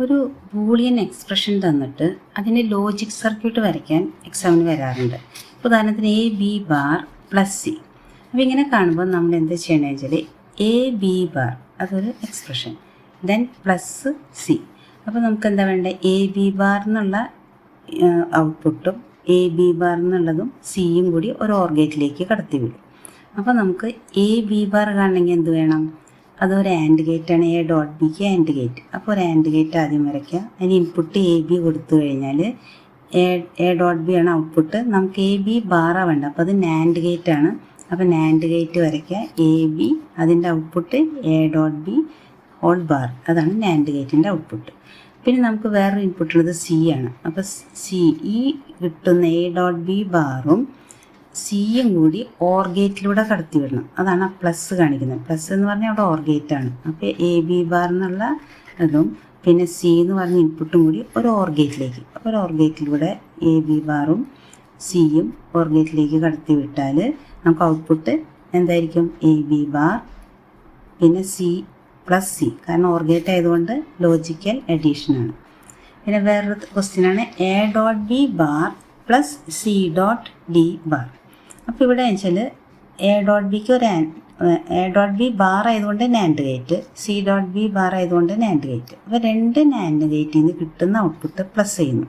ഒരു Boolean expression തന്നിട്ട് അതിൻ്റെ ലോജിക് സർക്യൂട്ട് വരയ്ക്കാൻ എക്സാമിന് വരാറുണ്ട്. ഉദാഹരണത്തിന് A B bar plus C. അപ്പോൾ ഇങ്ങനെ കാണുമ്പോൾ നമ്മൾ എന്ത് ചെയ്യണമെന്ന് വെച്ചാൽ എ ബി ബാർ അതൊരു എക്സ്പ്രഷൻ, ദെൻ പ്ലസ് സി. അപ്പോൾ നമുക്ക് എന്താ വേണ്ടത്? എ ബി ബാർ എന്നുള്ള ഔട്ട്പുട്ടും എ ബി ബാർ എന്നുള്ളതും സിയും കൂടി ഒരു ഓർ ഗേറ്റിലേക്ക് കടത്തി വിടും. അപ്പോൾ നമുക്ക് എ ബി ബാർ കാണണമെങ്കിൽ എന്ത് വേണം? അതൊരു ആൻഡ് ഗേറ്റാണ്. എ ഡോട്ട് ബിക്ക് ആൻഡ് ഗേറ്റ്. അപ്പോൾ ഒരു ആൻഡ് ഗേറ്റ് ആദ്യം വരയ്ക്കുക. അതിന് ഇൻപുട്ട് എ ബി കൊടുത്തു കഴിഞ്ഞാൽ എ ഡോട്ട് ബി ആണ് ഔട്ട്പുട്ട്. നമുക്ക് എ ബി ബാറാണ് വേണ്ട, അപ്പോൾ അത് നാൻഡ് ഗേറ്റ് ആണ്. അപ്പോൾ നാൻഡ് ഗേറ്റ് വരയ്ക്കുക. എ ബി അതിൻ്റെ output A dot B whole bar, അതാണ് നാൻഡ് ഗേറ്റിൻ്റെ ഔട്ട്പുട്ട്. പിന്നെ നമുക്ക് വേറൊരു ഇൻപുട്ട് ഉള്ളത് സി ആണ്. അപ്പോൾ സി ഈ കിട്ടുന്ന എ ഡോട്ട് ബി ബാറും സിയും കൂടി ഓർ ഗേറ്റിലൂടെ കടത്തി വിടണം. അതാണ് ആ പ്ലസ് കാണിക്കുന്നത്. പ്ലസ് എന്ന് പറഞ്ഞാൽ അവിടെ ഓർ ഗേറ്റാണ്. അപ്പോൾ എ ബി ബാർ എന്നുള്ള അതും പിന്നെ സി എന്ന് പറഞ്ഞ ഇൻപുട്ടും കൂടി ഒരു ഓർ ഗേറ്റിലേക്ക്, അപ്പോൾ ഒരു ഓർ ഗേറ്റിലൂടെ എ ബി ബാറും സിയും ഓർ ഗേറ്റിലേക്ക് കടത്തി വിട്ടാൽ നമുക്ക് ഔട്ട്പുട്ട് എന്തായിരിക്കും? എ ബി ബാർ പിന്നെ സി പ്ലസ് സി, കാരണം ഓർ ഗേറ്റ് ആയതുകൊണ്ട് ലോജിക്കൽ അഡീഷനാണ്. പിന്നെ വേറൊരു ക്വസ്റ്റ്യനാണ് A dot B bar plus C dot D bar. അപ്പോൾ ഇവിടെ വെച്ചാൽ എ ഡോട്ട് ബിക്ക് എ ഡോട്ട് ബി ബാർ ആയതുകൊണ്ട് NAND gate, C dot B bar ആയതുകൊണ്ട് നാൻഡ് ഗേറ്റ്. അപ്പോൾ രണ്ട് നാൻഡ് ഗേറ്റിൽ നിന്ന് കിട്ടുന്ന ഔട്ട്പുട്ട് പ്ലസ് ചെയ്യുന്നു.